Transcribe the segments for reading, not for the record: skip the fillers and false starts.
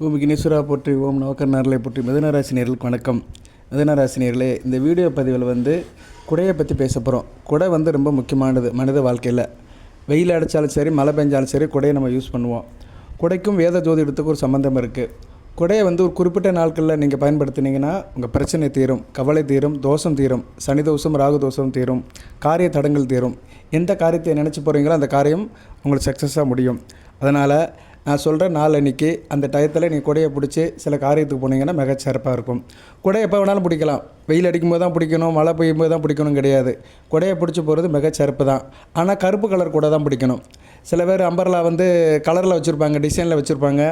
ஓம் விக்னேஸ்வரா போற்றி, ஓம் நவக்கர்ணார்களை போற்றி. மிதுனராசினியர்களுக்கு வணக்கம். மிதுனராசினியர்களே, இந்த வீடியோ பதிவில் குடையை பற்றி பேச போகிறோம். குடை ரொம்ப முக்கியமானது மனித வாழ்க்கையில். வெயில் அடித்தாலும் சரி, மழை பெஞ்சாலும் சரி, குடையை நம்ம யூஸ் பண்ணுவோம். குடைக்கும் வேத ஜோதிடத்துக்கும் ஒரு சம்மந்தம் இருக்குது. குடையை ஒரு குறிப்பிட்ட நாட்களில் நீங்கள் பயன்படுத்தினீங்கன்னா உங்கள் பிரச்சனை தீரும், கவலை தீரும், தோஷம் தீரும், சனி தோஷம், ராகு தோஷம் தீரும், காரிய தடங்கள் தீரும். எந்த காரியத்தை நினச்சி போகிறீங்களோ அந்த காரியம் உங்களுக்கு சக்ஸஸாக முடியும். அதனால் நான் சொல்கிற நாள் அன்றைக்கி அந்த டயத்தில் நீங்கள் குடையை பிடிச்சி சில காரியத்துக்கு போனீங்கன்னா மிகச்சிறப்பாக இருக்கும். குடையை எப்போ வேணாலும் பிடிக்கலாம். வெயில் அடிக்கும்போது தான் பிடிக்கணும், மழை பெய்யும்போது தான் பிடிக்கணும் கிடையாது. குடையை பிடிச்சி போகிறது மிகச்சிறப்பு தான். ஆனால் கருப்பு கலர் குடை தான் பிடிக்கணும். சில பேர் அம்பர்லா கலரில் வச்சுருப்பாங்க, டிசைனில் வச்சுருப்பாங்க.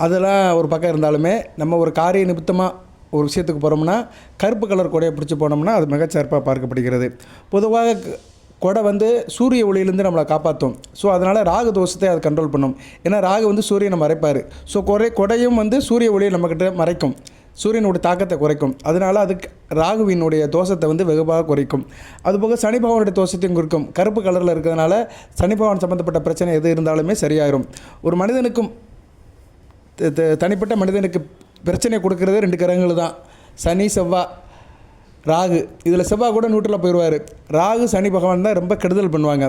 அதெல்லாம் ஒரு பக்கம் இருந்தாலுமே நம்ம ஒரு காரிய நிமித்தமாக ஒரு விஷயத்துக்கு போகிறோம்னா கருப்பு கலர் குடையை பிடிச்சி போனோம்னா அது மிகச்சிறப்பாக பார்க்கப்படுகிறது. பொதுவாக குடை சூரிய ஒளியிலேருந்து நம்மளை காப்பாற்றும். ஸோ அதனால் ராகு தோஷத்தை அது கண்ட்ரோல் பண்ணும். ஏன்னா ராகு சூரியனை மறைப்பார். ஸோ குடையும் சூரிய ஒளியை நம்மக்கிட்ட மறைக்கும், சூரியனுடைய தாக்கத்தை குறைக்கும். அதனால் அதுக்கு ராகுவினுடைய தோஷத்தை வெகுவாக குறைக்கும். அதுபோக சனி பகவானுடைய தோஷத்தையும் குறிக்கும். கருப்பு கலரில் இருக்கிறதுனால சனி பகவான் சம்மந்தப்பட்ட பிரச்சனை எது இருந்தாலுமே சரியாயிரும். ஒரு மனிதனுக்கும் தனிப்பட்ட மனிதனுக்கு பிரச்சனை கொடுக்கறது 2 கிரகங்கள் தான், சனி செவ்வாய் ராகு. இதில் செவ்வாய் கூட நூற்றில் போயிடுவார். ராகு சனி பகவான் தான் ரொம்ப கெடுதல் பண்ணுவாங்க.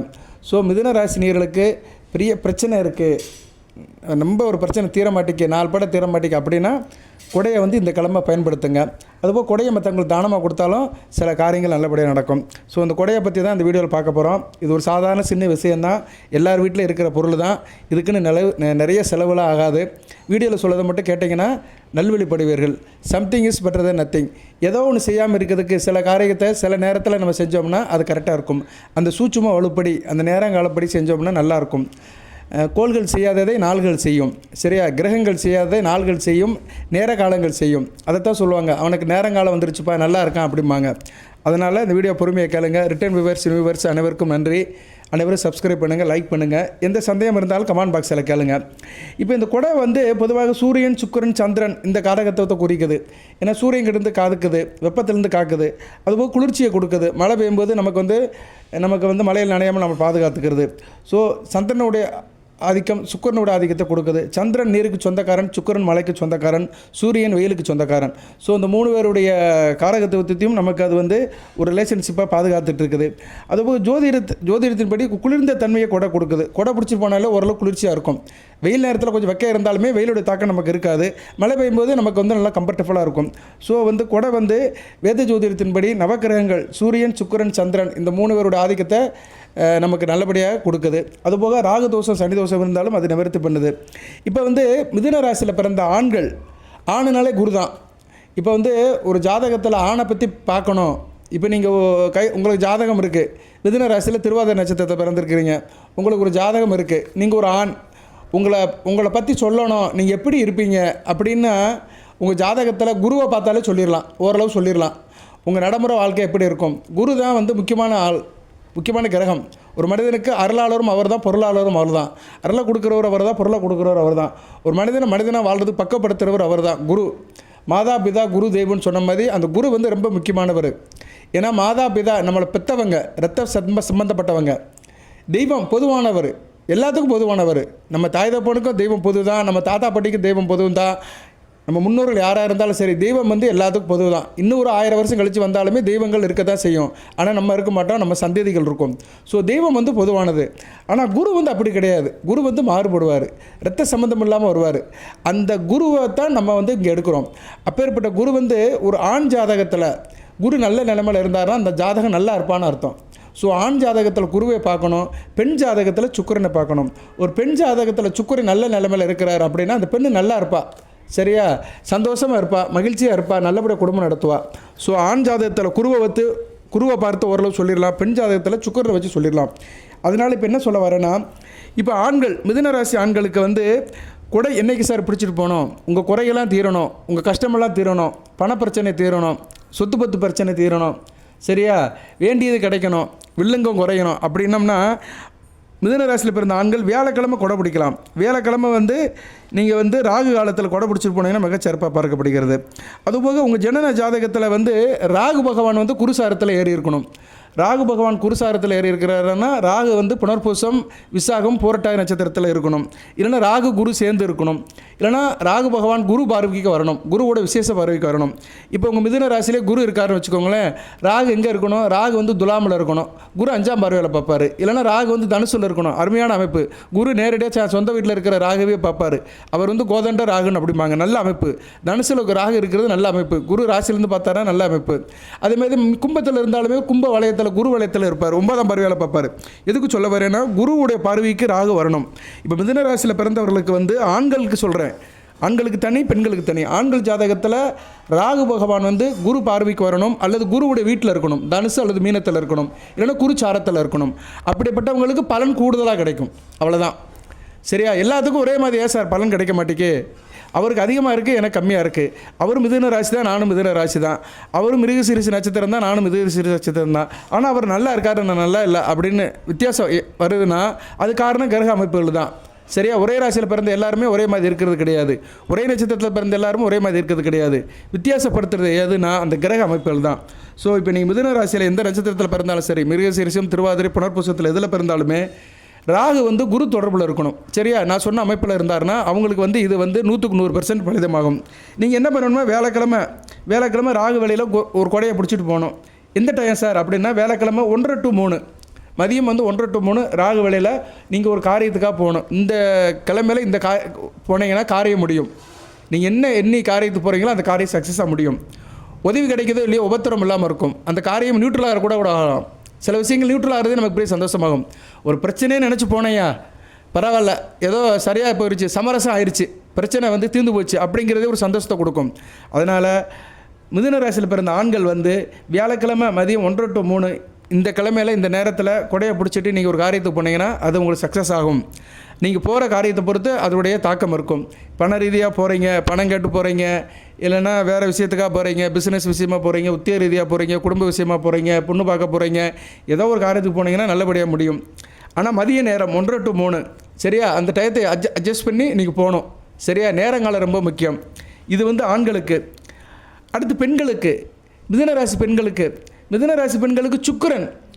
ஸோ மிதுன ராசினியர்களுக்கு பெரிய பிரச்சனை இருக்குது, ரொம்ப ஒரு பிரச்சனை தீர மாட்டேங்க, 4 படம் தீர மாட்டேங்க அப்படின்னா குடையை இந்த கிழமை பயன்படுத்துங்க. அதுபோல் குடையை மற்றவங்களுக்கு தானமாக கொடுத்தாலும் சில காரியங்கள் நல்லபடியாக நடக்கும். ஸோ அந்த குடையை பற்றி தான் இந்த வீடியோவில் பார்க்க போகிறோம். இது ஒரு சாதாரண சின்ன விஷயந்தான், எல்லார் வீட்டில் இருக்கிற பொருள் தான். இதுக்குன்னு நிறைய செலவுலாம் ஆகாது. வீடியோவில் சொல்லதை மட்டும் கேட்டிங்கன்னா நல்வழிப்படுவீர்கள். Something is better than nothing. ஏதோ ஒன்று செய்யாமல் இருக்கிறதுக்கு சில காரியத்தை சில நேரத்தில் நம்ம செஞ்சோம்னா அது கரெக்டாக இருக்கும். அந்த சூட்சும வலுப்படி அந்த நேரங்காலப்படி செஞ்சோம்னா நல்லாயிருக்கும். கோள்கள் செய்யாததை நாள்கள் செய்யும், சரியா? கிரகங்கள் செய்யாததை நாள்கள் செய்யும், நேர காலங்கள் செய்யும். அதைத்தான் சொல்லுவாங்க, அவனுக்கு நேரங்காலம் வந்துருச்சுப்பா, நல்லா இருக்கான் அப்படிம்பாங்க. அதனால் இந்த வீடியோ பொறுமையை கேளுங்க. ரிட்டர்ன் வியூவர்ஸ் அனைவருக்கும் நன்றி. அனைவரும் சப்ஸ்கிரைப் பண்ணுங்கள், லைக் பண்ணுங்கள். எந்த சந்தேகம் இருந்தாலும் கமெண்ட் பாக்ஸில் கேளுங்க. இப்போ இந்த குடை பொதுவாக சூரியன், சுக்கிரன், சந்திரன் இந்த காரகத்துவத்தை குறிக்குது. ஏன்னா சூரியன் கிட்டேருந்து காக்குது, வெப்பத்திலேருந்து காக்குது. அதுபோல் குளிர்ச்சியை கொடுக்குது. மழை பெய்யும்போது நமக்கு மழையில் நனையாமல் நம்ம பாதுகாத்துக்கிறது. ஸோ சந்திரனுடைய ஆதிக்கம் சுக்கிரனோட ஆதிக்கத்தை கொடுக்குது. சந்திரன் நீருக்கு சொந்தக்காரன், சுக்கிரன் மலைக்கு சொந்தக்காரன், சூரியன் வெயிலுக்கு சொந்தக்காரன். ஸோ இந்த 3 பேருடைய காரகத்துவத்தையும் நமக்கு அது ஒரு ரிலேஷன்ஷிப்பாக பாதுகாத்துட்டு இருக்குது. அதுபோல் ஜோதிடத்தின்படி குளிர்ந்த தன்மையை கொடை கொடுக்குது. கொடை பிடிச்சி போனாலே ஓரளவு குளிர்ச்சியாக இருக்கும். வெயில் நேரத்தில் கொஞ்சம் வெக்க இருந்தாலுமே வெயிலுடைய தாக்கம் நமக்கு இருக்காது. மழை பெய்யும்போது நமக்கு நல்லா கம்ஃபர்டபுளாக இருக்கும். ஸோ கொடை வேத ஜோதிடத்தின்படி நவக்கிரகங்கள் சூரியன், சுக்கிரன், சந்திரன் இந்த 3 பேருடைய ஆதிக்கத்தை நமக்கு நல்லபடியாக கொடுக்குது. அதுபோக ராகு தோஷம், சனி தோஷம் இருந்தாலும் அது நிவர்த்தி பண்ணுது. இப்போ மிதுன ராசியில் பிறந்த ஆண்கள், ஆணுனாலே குரு தான். இப்போ ஒரு ஜாதகத்தில் ஆணை பற்றி பார்க்கணும். இப்போ நீங்கள் உங்களுக்கு ஜாதகம் இருக்குது, மிதுன ராசியில் திருவாதிரை நட்சத்திரத்தை பிறந்திருக்கிறீங்க, உங்களுக்கு ஒரு ஜாதகம் இருக்குது, நீங்கள் ஒரு ஆண், உங்களை பற்றி சொல்லணும், நீங்கள் எப்படி இருப்பீங்க அப்படின்னா உங்கள் ஜாதகத்தில் குருவை பார்த்தாலே சொல்லிடலாம், ஓரளவு சொல்லிடலாம். உங்கள் நடைமுறை வாழ்க்கை எப்படி இருக்கும். குரு தான் முக்கியமான ஆள், முக்கியமான கிரகம். ஒரு மனிதனுக்கு அருளாளரும் அவர் தான், பொருளாளரும் அவர் தான். அருளை கொடுக்குறவர் அவர் தான், பொருளை கொடுக்குறவர் அவர் தான். ஒரு மனிதனாக வாழ்றது பக்கப்படுத்துகிறவர் அவர் தான், குரு. மாதா பிதா குரு தெய்வம்னு சொன்ன மாதிரி அந்த குரு ரொம்ப முக்கியமானவர். ஏன்னா மாதா பிதா நம்மளை பெற்றவங்க, இரத்த சம்பந்தப்பட்டவங்க. தெய்வம் பொதுவானவர், எல்லாத்துக்கும் பொதுவானவர். நம்ம தாய் தப்பனுக்கும் தெய்வம் பொது தான், நம்ம தாத்தா பாட்டிக்கும் தெய்வம் பொது தான், நம்ம முன்னோர்கள் யாராக இருந்தாலும் சரி, தெய்வம் எல்லாத்துக்கும் பொது தான். இன்னும் ஒரு 1000 வருஷம் கழித்து வந்தாலுமே தெய்வங்கள் இருக்க தான் செய்யும். ஆனால் நம்ம இருக்க மாட்டோம், நம்ம சந்ததிகள் இருக்கும். ஸோ தெய்வம் பொதுவானது. ஆனால் குரு அப்படி கிடையாது. குரு மாறுபடுவார், இரத்த சம்மந்தம் இல்லாமல் வருவார். அந்த குருவை தான் நம்ம இங்கே எடுக்கிறோம். அப்பேற்பட்ட குரு ஒரு ஆண் ஜாதகத்தில் குரு நல்ல நிலைமையில் இருந்தார்னா அந்த ஜாதகம் நல்லா இருப்பான்னு அர்த்தம். ஸோ ஆண் ஜாதகத்தில் குருவை பார்க்கணும், பெண் ஜாதகத்தில் சுக்கிரனை பார்க்கணும். ஒரு பெண் ஜாதகத்தில் சுக்கிரன் நல்ல நிலைமையில் இருக்கிறார் அப்படின்னா அந்த பெண்ணு நல்லா இருப்பா, சரியா? சந்தோஷமாக இருப்பா, மகிழ்ச்சியாக இருப்பா, நல்லபடியாக குடும்பம் நடத்துவா. ஸோ ஆண் ஜாதகத்தில் குருவை பார்த்து ஓரளவு சொல்லிடலாம், பெண் ஜாதகத்தில் சுக்கிரனை வச்சு சொல்லிடலாம். அதனால் இப்போ என்ன சொல்ல வரேன்னா, இப்போ ஆண்கள், மிதுன ராசி ஆண்களுக்கு குடை என்றைக்கு சார் பிடிச்சிட்டு போகணும், உங்கள் குறையெல்லாம் தீரணும், உங்கள் கஷ்டமெல்லாம் தீரணும், பணப்பிரச்சனை தீரணும், சொத்து பத்து பிரச்சனை தீரணும், சரியா? வேண்டியது கிடைக்கணும், வில்லங்கம் குறையணும் அப்படின்னம்னா மிதுன ராசியில் பிறந்த ஆண்கள் வியாழக்கிழமை கொடை பிடிக்கலாம். வியாழக்கிழமை நீங்கள் ராகு காலத்தில் கொடை பிடிச்சிட்டு போனீங்கன்னா மிகச்சிறப்பாக பார்க்கப்படுகிறது. அதுபோக உங்கள் ஜனன ஜாதகத்தில் ராகு பகவான் குருசாரத்தில் ஏறி இருக்கணும். ராகு பகவான் குருசாரத்தில் ஏறி இருக்கிறாருன்னா ராகு வந்து புனர்பூசம் விசாகம் பூரட்டாதி நட்சத்திரத்தில் இருக்கணும். இல்லைனா ராகு குரு சேர்ந்து இருக்கணும். இல்லைனா ராகு பகவான் குரு பார்வைக்கு வரணும், குருவோட விசேஷ பார்வைக்கு வரணும். இப்போ உங்கள் மிதுன ராசியிலே குரு இருக்காருன்னு வச்சுக்கோங்களேன், ராகு எங்கே இருக்கணும்? ராகு வந்து துலாமில் இருக்கணும், குரு 5ஆம் பார்வையில் பார்ப்பார். இல்லைனா ராகு வந்து தனுசில் இருக்கணும், அருமையான அமைப்பு. குரு நேரடியாக சொந்த வீட்டில் இருக்கிற ராகுவே பார்ப்பார். அவர் வந்து கோதண்ட ராகுன்னு அப்படிம்பாங்க, நல்ல அமைப்பு. தனுசில் ராகு இருக்கிறது நல்ல அமைப்பு, குரு ராசியிலேருந்து பார்த்தாரா நல்ல அமைப்பு. அதேமாதிரி கும்பத்தில் இருந்தாலுமே கும்ப வளையத்தில் குரு வளையத்தில் இருப்பார், 9ஆம் பார்வையில் பார்ப்பார். எதுக்கு சொல்ல வரேன்னா குருவுடைய பார்வைக்கு ராகு வரணும். இப்போ மிதுன ராசியில் பிறந்தவர்களுக்கு வந்து ஆண்களுக்கு சொல்கிறேன், ஆண்களுக்கு தனி பெண்களுக்கு தனி. ஆண்கள் ஜாதகத்தில் ராகு பகவான் வந்து குரு பார்வைக்கு வரணும், அல்லது குருவுடைய வீட்டில் இருக்கணும், தனுசு அல்லது மீனத்தில் இருக்கணும், இல்லைன்னா குரு சாரத்தில் இருக்கணும். அப்படிப்பட்டவங்களுக்கு பலன் கூடுதலாக கிடைக்கும், அவ்வளோதான். சரியா? எல்லாத்துக்கும் ஒரே மாதிரி ஏன் சார் பலன் கிடைக்க மாட்டேங்கு? அவருக்கு அதிகமாக இருக்குது, எனக்கு கம்மியாக இருக்குது. அவர் மிதுன ராசி தான், நானும் மிதுன ராசி தான். அவரும் மிருகசீரிஷ நட்சத்திரம் தான், நானும் மிருகசீரிஷ நட்சத்திரம் தான். ஆனால் அவர் நல்லா இருக்காரு, நான் நல்லா இல்லை அப்படின்னு வித்தியாசம் வருதுன்னா அது காரணம் கிரக அமைப்புகள் தான். சரியா? ஒரே ராசியில் பிறந்த எல்லாருமே ஒரே மாதிரி இருக்கிறது கிடையாது, ஒரே நட்சத்திரத்தில் பிறந்த எல்லாருமே ஒரே மாதிரி இருக்கிறது கிடையாது. வித்தியாசப்படுத்துறது எதுனா அந்த கிரக அமைப்புகள் தான். ஸோ இப்போ நீங்கள் மிதுன ராசியில் எந்த நட்சத்திரத்தில் பிறந்தாலும் சரி, மிருகசீரிஷம், திருவாதிரை, புனர்பூசத்தில் எதில் பிறந்தாலுமே ராகு வந்து குரு தொடர்பில் இருக்கணும். சரியா? நான் சொன்ன அமைப்பில் இருந்தாருன்னா அவங்களுக்கு வந்து இது வந்து 100% பலிதமாகும். நீங்கள் என்ன பண்ணணுமோ, வேலைக்கிழமை ராகு வேலையில் ஒரு கொடையை பிடிச்சிட்டு போகணும். எந்த டைம் சார் அப்படின்னா வேலைக்கிழமை 1 to 3 மதியம் வந்து 1 to 3 ராகு வேலையில் நீங்கள் ஒரு காரியத்துக்காக போகணும். இந்த கிழமையில் இந்த போனீங்கன்னா காரியம் முடியும். நீங்கள் என்ன எண்ணி காரியத்துக்கு போகிறீங்களோ அந்த காரியம் சக்ஸஸாக முடியும். உதவி கிடைக்கிறதோ இல்லையோ உபத்திரம் இல்லாமல் இருக்கும். அந்த காரியம் நியூட்ரலாக கூட ஆகலாம். சில விஷயங்கள் நியூட்ரல் ஆகிறதே நமக்கு பெரிய சந்தோஷமாகும். ஒரு பிரச்சனையே நினச்சி போனேயா, பரவாயில்ல, ஏதோ சரியாக போயிடுச்சு, சமரசம் ஆயிடுச்சு, பிரச்சனை வந்து தீர்ந்து போச்சு அப்படிங்கிறதே ஒரு சந்தோஷத்தை கொடுக்கும். அதனால் மிதுன ராசியில் பிறந்த ஆண்கள் வந்து வியாழக்கிழமை மதியம் 1 to 3 இந்த கிழமையில் இந்த நேரத்தில் கொடையை பிடிச்சிட்டு நீங்கள் ஒரு காரியத்துக்கு போனீங்கன்னா அது உங்களுக்கு சக்ஸஸ் ஆகும். நீங்கள் போகிற காரியத்தை பொறுத்து அதனுடைய தாக்கம் இருக்கும். பண ரீதியாக போகிறீங்க, பணம் கேட்டு போகிறீங்க, இல்லைன்னா வேறு விஷயத்துக்காக போகிறீங்க, பிஸ்னஸ் விஷயமாக போகிறீங்க, உத்திய ரீதியாக போகிறீங்க, குடும்ப விஷயமாக போகிறீங்க, பொண்ணு பார்க்க போகிறீங்க, ஏதோ ஒரு காரியத்துக்கு போனீங்கன்னா நல்லபடியாக முடியும். ஆனால் மதிய நேரம் 1 to 3 சரியா? அந்த டயத்தை அட்ஜஸ்ட் பண்ணி நீங்கள் போகணும். சரியா? நேரங்காலம் ரொம்ப முக்கியம். இது வந்து ஆண்களுக்கு. அடுத்து பெண்களுக்கு, மிதுனராசி பெண்களுக்கு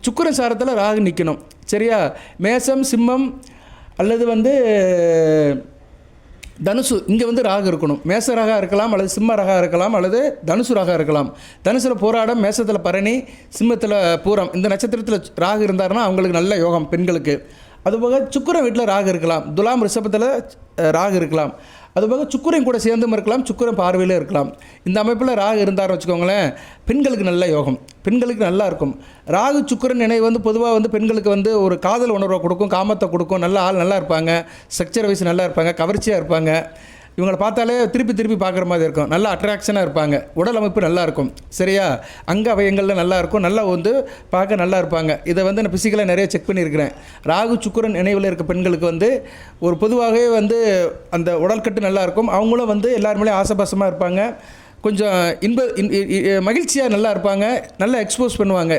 சுக்கிரன் சாரத்தில் ராகு நிற்கணும். சரியா? மேசம், சிம்மம் அல்லது வந்து தனுசு, இங்கே வந்து ராகு இருக்கணும். மேச ரகா இருக்கலாம், அல்லது சிம்ம ரகா இருக்கலாம், அல்லது தனுசு ரகா இருக்கலாம். தனுசில் போராடம், மேசத்தில் பரணி, சிம்மத்தில் பூரம், இந்த நட்சத்திரத்தில் ராகு இருந்தாருன்னா அவங்களுக்கு நல்ல யோகம் பெண்களுக்கு. அதுபோக சுக்கிரன் வீட்டில் ராகு இருக்கலாம், துலாம் ரிஷபத்தில் ராகு இருக்கலாம். அதுபோக சுக்கிரன் கூட சேர்ந்தும் இருக்கலாம், சுக்கிரன் பார்வையில் இருக்கலாம். இந்த அமைப்பில் ராகு இருந்தார்னு வச்சுக்கோங்களேன், பெண்களுக்கு நல்ல யோகம், பெண்களுக்கு நல்லா இருக்கும். ராகு சுக்கிரன் நினைவு வந்து பொதுவாக வந்து பெண்களுக்கு வந்து ஒரு காதல் உணர்வை கொடுக்கும், காமத்தை கொடுக்கும். நல்ல ஆள் நல்லா இருப்பாங்க, ஸ்ட்ரக்சர் வைஸ் நல்லா இருப்பாங்க, கவர்ச்சியாக இருப்பாங்க. இவங்களை பார்த்தாலே திருப்பி பார்க்குற மாதிரி இருக்கும், நல்லா அட்ராக்ஷனாக இருப்பாங்க, உடல் அமைப்பு நல்லாயிருக்கும். சரியா? அங்கே அவயங்களில் நல்லாயிருக்கும், நல்லா வந்து பார்க்க நல்லா இருப்பாங்க. இதை வந்து நான் ஃபிசிக்கலாக நிறைய செக் பண்ணியிருக்கிறேன். ராகு சுக்கிரன் நினைவில் இருக்க பெண்களுக்கு வந்து ஒரு பொதுவாகவே வந்து அந்த உடல்கட்டு நல்லாயிருக்கும். அவங்களும் வந்து எல்லாருமே ஆசபாசமாக இருப்பாங்க, கொஞ்சம் மகிழ்ச்சியாக நல்லா இருப்பாங்க, நல்லா எக்ஸ்போஸ் பண்ணுவாங்க.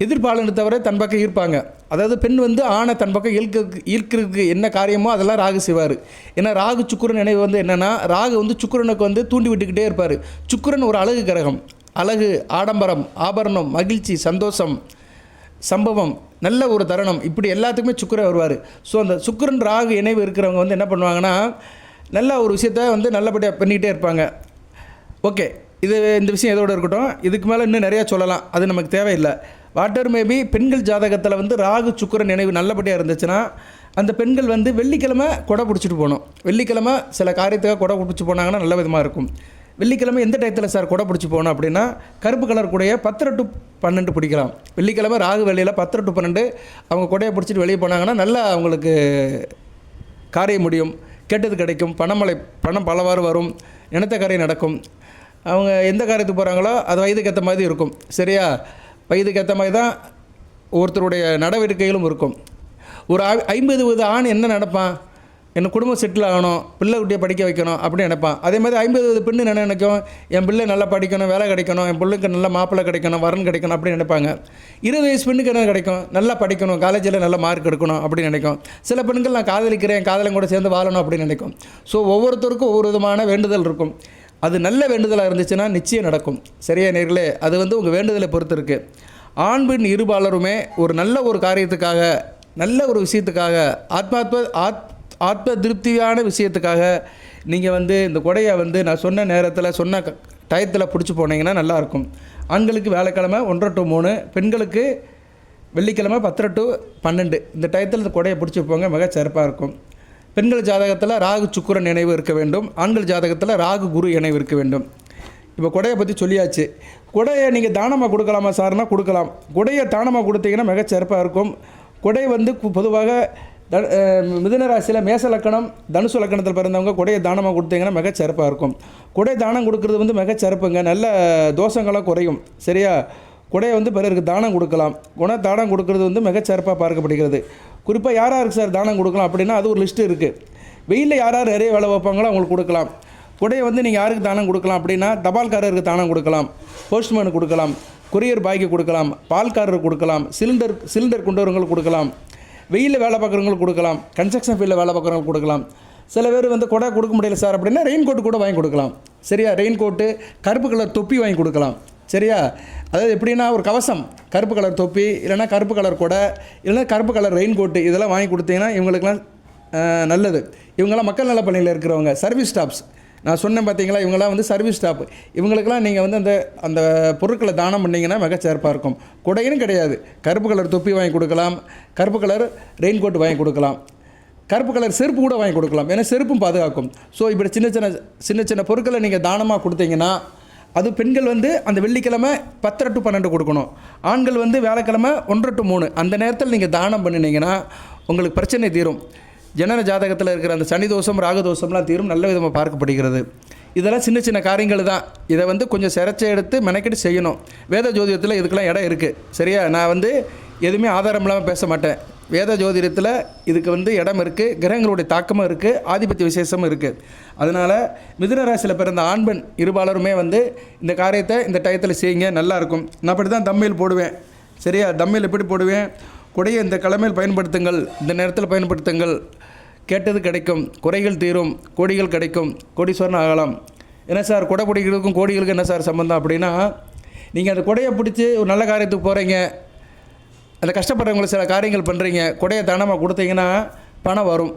எதிர்பாலனை தவிர தன் பக்கம் ஈர்ப்பாங்க. அதாவது பெண் வந்து ஆணை தன் பக்கம் ஈர்க்கிறதுக்கு என்ன காரியமோ அதெல்லாம் ராகு செய்வார். ஏன்னா ராகு சுக்கிரன் நினைவு வந்து என்னென்னா, ராகு வந்து சுக்கிரனுக்கு வந்து தூண்டி விட்டுக்கிட்டே இருப்பார். சுக்கிரன் ஒரு அழகு கிரகம், அழகு, ஆடம்பரம், ஆபரணம், மகிழ்ச்சி, சந்தோஷம், சம்பவம், நல்ல ஒரு தருணம், இப்படி எல்லாத்துக்குமே சுக்கிரன் வருவார். ஸோ அந்த சுக்கிரன் ராகு இணைவு இருக்கிறவங்க வந்து என்ன பண்ணுவாங்கன்னா, நல்ல ஒரு விஷயத்த வந்து நல்லபடியாக பண்ணிக்கிட்டே இருப்பாங்க. ஓகே, இந்த விஷயம் எதோடு இருக்கட்டும். இதுக்கு மேலே இன்னும் நிறையா சொல்லலாம், அது நமக்கு தேவையில்லை. வாட்டர் மேபி பெண்கள் ஜாதகத்தில் வந்து ராகு சுக்கிரன் நினைவு நல்லபடியாக இருந்துச்சுன்னா அந்த பெண்கள் வந்து வெள்ளிக்கிழமை கொடை பிடிச்சிட்டு போகணும். வெள்ளிக்கிழமை சில காரியத்துக்காக கொடை பிடிச்சி போனாங்கன்னா நல்ல விதமாக இருக்கும். வெள்ளிக்கிழமை எந்த டயத்தில் சார் கொடை பிடிச்சி போகணும் அப்படின்னா, கருப்பு கலர் கூடைய 10 to 12 பிடிக்கலாம். வெள்ளிக்கிழமை ராகு வேலையில் 10 to 12 அவங்க கொடையை பிடிச்சிட்டு வெளியே போனாங்கன்னா நல்லா அவங்களுக்கு காரியம் முடியும், கேட்டது கிடைக்கும், பணம் பலவாறு வரும், நினைத்த காரியம் நடக்கும். அவங்க எந்த காரியத்துக்கு போகிறாங்களோ அது வயதுக்கு ஏற்ற மாதிரி இருக்கும். சரியா? வயதுக்கு ஏற்ற மாதிரி தான் ஒருத்தருடைய நடவடிக்கைகளும் இருக்கும். ஒரு 50 ஆண் என்ன நினைப்பான், என் குடும்பம் செட்டில் ஆகணும், பிள்ளை குட்டியை படிக்க வைக்கணும் அப்படின்னு நினைப்பான். அதே மாதிரி 50 பெண்ணு என்ன நினைக்கும், என் பிள்ளை நல்லா படிக்கணும், வேலை கிடைக்கணும், என் பிள்ளைக்கு நல்ல மாப்பிள்ளை கிடைக்கணும், வரன் கிடைக்கணும் அப்படின்னு நினைப்பாங்க. 20 வயசு பெண்ணுக்கு என்ன கிடைக்கும், நல்லா படிக்கணும், காலேஜில் நல்ல மார்க் எடுக்கணும் அப்படின்னு நினைக்கும். சில பெண்கள் நான் காதலிக்கிறேன், காதலன் கூட சேர்ந்து வாழணும் அப்படின்னு நினைக்கும். ஸோ ஒவ்வொருத்தருக்கும் ஒவ்வொரு விதமான வேண்டுதல் இருக்கும். அது நல்ல வேண்டுதலாக இருந்துச்சுன்னா நிச்சயம் நடக்கும். சரியா நேர்களே? அது வந்து உங்கள் வேண்டுதலை பொறுத்து இருக்குது. ஆண் பெண் இருபாலருமே ஒரு நல்ல ஒரு காரியத்துக்காக, நல்ல ஒரு விஷயத்துக்காக, ஆத்ம திருப்தியான விஷயத்துக்காக நீங்கள் வந்து இந்த கொடையை வந்து நான் சொன்ன நேரத்தில் சொன்ன டயத்தில் பிடிச்சி போனீங்கன்னா நல்லாயிருக்கும். ஆண்களுக்கு வியாழக்கிழமை 1 to 3, பெண்களுக்கு வெள்ளிக்கிழமை 10 to 12 இந்த டயத்தில் இந்த கொடையை பிடிச்சி போங்க, மிக சிறப்பாக இருக்கும். பெண்கள் ஜாதகத்தில் ராகு சுக்கிரன் இணைவு இருக்க வேண்டும். ஆண்கள் ஜாதகத்தில் ராகு குரு இணைவு இருக்க வேண்டும். இப்போ கொடையை பற்றி சொல்லியாச்சு. கொடையை நீங்கள் தானமாக கொடுக்கலாமா சார்னா கொடுக்கலாம். கொடையை தானமாக கொடுத்தீங்கன்னா மிக சிறப்பாக இருக்கும். கொடை வந்து பொதுவாக மிதுன ராசியில் மேச லக்கணம், தனுசு லக்கணத்தில் பிறந்தவங்க கொடையை தானமாக கொடுத்தீங்கன்னா மிக சிறப்பாக இருக்கும். கொடை தானம் கொடுக்கறது வந்து மிக சிறப்புங்க. நல்ல தோஷங்களாம் குறையும். சரியா? கொடையை வந்து பிறருக்கு தானம் கொடுக்கலாம். தானம் கொடுக்கறது வந்து மிகச்சிறப்பாக பார்க்கப்படுகிறது. குறிப்பாக யாருக்கு சார் தானம் கொடுக்கலாம் அப்படின்னா அது ஒரு லிஸ்ட்டு இருக்குது. வெயிலில் யார் நிறைய வேலை வைப்பாங்களோ அவங்களுக்கு கொடுக்கலாம். கொடையை வந்து நீங்கள் யாருக்கு தானம் கொடுக்கலாம் அப்படின்னா தபால்காரருக்கு தானம் கொடுக்கலாம், போஸ்ட்மேனுக்கு கொடுக்கலாம், கொரியர் பாய்க்கு கொடுக்கலாம், பால்காரருக்கு கொடுக்கலாம், சிலிண்டர் கொண்டவங்களுக்கு கொடுக்கலாம், வெயிலில் வேலை பார்க்குறவங்களுக்கு கொடுக்கலாம், கன்ஸ்ட்ரக்ஷன் ஃபீல்டில் வேலை பார்க்குறவங்களுக்கு கொடுக்கலாம். சில பேர் வந்து கொடை கொடுக்க முடியல சார் அப்படின்னா ரெயின் கோட்டு கூட வாங்கி கொடுக்கலாம். சரியா? ரெயின் கோட்டு, கருப்பு கலர் தொப்பி வாங்கி கொடுக்கலாம். சரியா? அதாவது எப்படின்னா ஒரு கவசம், கருப்பு கலர் தொப்பி, இல்லைனா கருப்பு கலர் கொடை, இல்லைனா கருப்பு கலர் ரெயின் கோட்டு, இதெல்லாம் வாங்கி கொடுத்தீங்கன்னா இவங்களுக்கெல்லாம் நல்லது. இவங்கெல்லாம் மக்கள் நல பணியில் இருக்கிறவங்க, சர்வீஸ் ஸ்டாஃப்ஸ். நான் சொன்னேன் பார்த்தீங்களா, இவங்கெல்லாம் வந்து சர்வீஸ் ஸ்டாஃப். இவங்களுக்கெல்லாம் நீங்கள் வந்து அந்த பொருட்களை தானம் பண்ணிங்கன்னா மிக சிறப்பாக இருக்கும். கொடைன்னு கிடையாது, கருப்பு கலர் தொப்பி வாங்கி கொடுக்கலாம், கருப்பு கலர் ரெயின் கோட்டு வாங்கி கொடுக்கலாம், கருப்பு கலர் செருப்பு கூட வாங்கி கொடுக்கலாம். ஏன்னா செருப்பும் பாதுகாக்கும். ஸோ இப்படி சின்ன சின்ன பொருட்களை நீங்கள் தானமாக கொடுத்தீங்கன்னா அது பெண்கள் வந்து அந்த வெள்ளிக்கிழமை 10 to 12 கொடுக்கணும். ஆண்கள் வந்து வியாழக்கிழமை 1 to 3 அந்த நேரத்தில் நீங்கள் தானம் பண்ணினீங்கன்னா உங்களுக்கு பிரச்சனை தீரும். ஜனன ஜாதகத்தில் இருக்கிற அந்த சனி தோஷம், ராகு தோஷம்லாம் தீரும், நல்ல விதமாக பார்க்கப்படுகிறது. இதெல்லாம் சின்ன காரியங்கள் தான். இதை வந்து கொஞ்சம் சிரச்சை எடுத்து மெனக்கெட்டு செய்யணும். வேத ஜோதிடத்தில் இதுக்கெல்லாம் இடம் இருக்குது. சரியா? நான் வந்து எதுவுமே ஆதாரம் இல்லாமல் பேச மாட்டேன். வேத ஜோதிடத்தில் இதுக்கு வந்து இடம் இருக்குது, கிரகங்களுடைய தாக்கமும் இருக்குது, ஆதிபத்திய விசேஷமும் இருக்குது. அதனால் மிதுன ராசியில் பிறந்த ஆண் பெண் இருபாலருமே வந்து இந்த காரியத்தை இந்த டயத்தில் செய்யுங்க, நல்லாயிருக்கும். நான் அப்படி தான் தம்மையில் போடுவேன். சரியா? தம்மையில் எப்படி போடுவேன்? கொடையை இந்த கிழமையில் பயன்படுத்துங்கள், இந்த நேரத்தில் பயன்படுத்துங்கள், கேட்டது கிடைக்கும், குறைகள் தீரும், கோடிகள் கிடைக்கும், கோடீஸ்வரன் ஆகலாம். என்ன சார் கொடை பிடிக்கிறதுக்கும் கோடிகளுக்கு என்ன சார் சம்பந்தம் அப்படின்னா, நீங்கள் அந்த கொடையை பிடிச்சி ஒரு நல்ல காரியத்துக்கு போகிறீங்க, அந்த கஷ்டப்படுறவங்களை சில காரியங்கள் பண்ணுறீங்க, கொடையை தானமாக கொடுத்தீங்கன்னா பணம் வரும்.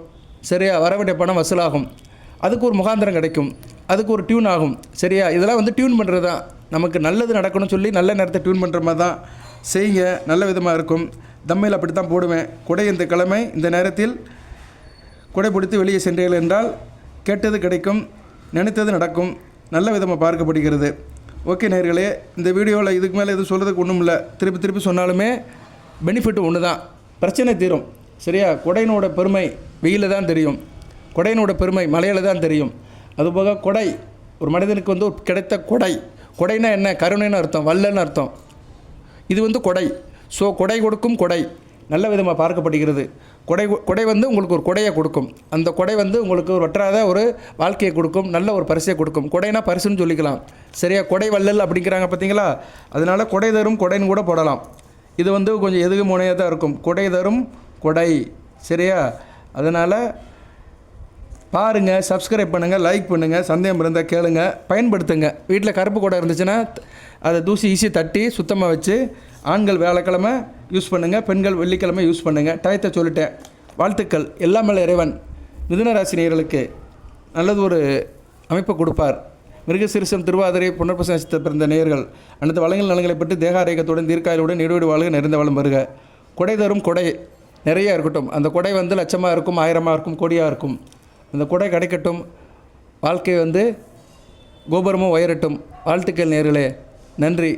சரியா? வர வேண்டிய பணம் வசூலாகும், அதுக்கு ஒரு முகாந்திரம் கிடைக்கும், அதுக்கு ஒரு டியூன் ஆகும். சரியா? இதெல்லாம் வந்து டியூன் பண்ணுறது தான். நமக்கு நல்லது நடக்கணும்னு சொல்லி நல்ல நேரத்தை டியூன் பண்ணுற மாதிரி தான் செய்யுங்க, நல்ல விதமாக இருக்கும். தம்மையில் அப்படி தான் போடுவேன். கொடை இந்த கிழமை இந்த நேரத்தில் கொடை பிடித்து வெளியே சென்றீர்கள் என்றால் கேட்டது கிடைக்கும், நினைத்தது நடக்கும், நல்ல விதமாக பார்க்கப்படுகிறது. ஓகே நேயர்களே, இந்த வீடியோவில் இதுக்கு மேலே எதுவும் சொல்கிறதுக்கு ஒன்றும் இல்லை. திருப்பி சொன்னாலுமே பெனிஃபிட் ஒன்று தான், பிரச்சனை தீரும். சரியா? கொடையினோட பெருமை வெயிலில் தான் தெரியும், கொடையினோட பெருமை மலையில் தான் தெரியும். அதுபோக கொடை ஒரு மனிதனுக்கு வந்து கிடைத்த கொடை, கொடைனா என்ன? கருணைன்னு அர்த்தம், வல்லன்னு அர்த்தம். இது வந்து கொடை. ஸோ கொடை கொடுக்கும் கொடை நல்ல விதமாக பார்க்கப்படுகிறது. கொடை வந்து உங்களுக்கு ஒரு கொடையை கொடுக்கும். அந்த கொடை வந்து உங்களுக்கு ஒரு வற்றாத ஒரு வாழ்க்கையை கொடுக்கும், நல்ல ஒரு பரிசை கொடுக்கும். கொடைனா பரிசுன்னு சொல்லிக்கலாம். சரியா? கொடை வள்ளல் அப்படிங்கிறாங்க பார்த்தீங்களா? அதனால் கொடை தரும் கொடைன்னு கூட போடலாம். இது வந்து கொஞ்சம் எதுகு முனையாக தான் இருக்கும். கொடை தரும் கொடை. சரியா? அதனால் பாருங்கள், சப்ஸ்கிரைப் பண்ணுங்கள், லைக் பண்ணுங்கள், சந்தேகம் இருந்தால் கேளுங்க, பயன்படுத்துங்க. வீட்டில் கருப்பு கொடை இருந்துச்சுன்னா அதை தூசி ஈஸியாக தட்டி சுத்தமாக வச்சு ஆண்கள் வியாழக்கிழமை யூஸ் பண்ணுங்கள், பெண்கள் வெள்ளிக்கிழமை யூஸ் பண்ணுங்கள். டயத்தை சொல்லிட்டேன். வாழ்த்துக்கள். எல்லாம் மேலே இறைவன் மிதுன ராசி நேயர்களுக்கு நல்லது ஒரு அமைப்பை கொடுப்பார். மிருகசீரிஷம், திருவாதிரை, புனர்பூச நட்சத்திரத்தில் பிறந்த நேயர்கள் அனைத்து வளங்கள் நலங்களை பற்றி தேக ஆரோக்கியத்துடன் தீர்க்காயுடன் நீடுவீடு வாழ்க, நிறைந்த வளம் வருக. கொடை தரும் கொடை நிறையா இருக்கட்டும். அந்த கொடை வந்து லட்சமாக இருக்கும், 1000-ஆக இருக்கும், கோடியாக இருக்கும். அந்த கொடை கிடைக்கட்டும். வாழ்க்கை வந்து கோபுரமும் உயரட்டும். வாழ்த்துக்கள் நேயர்களே. நன்றி.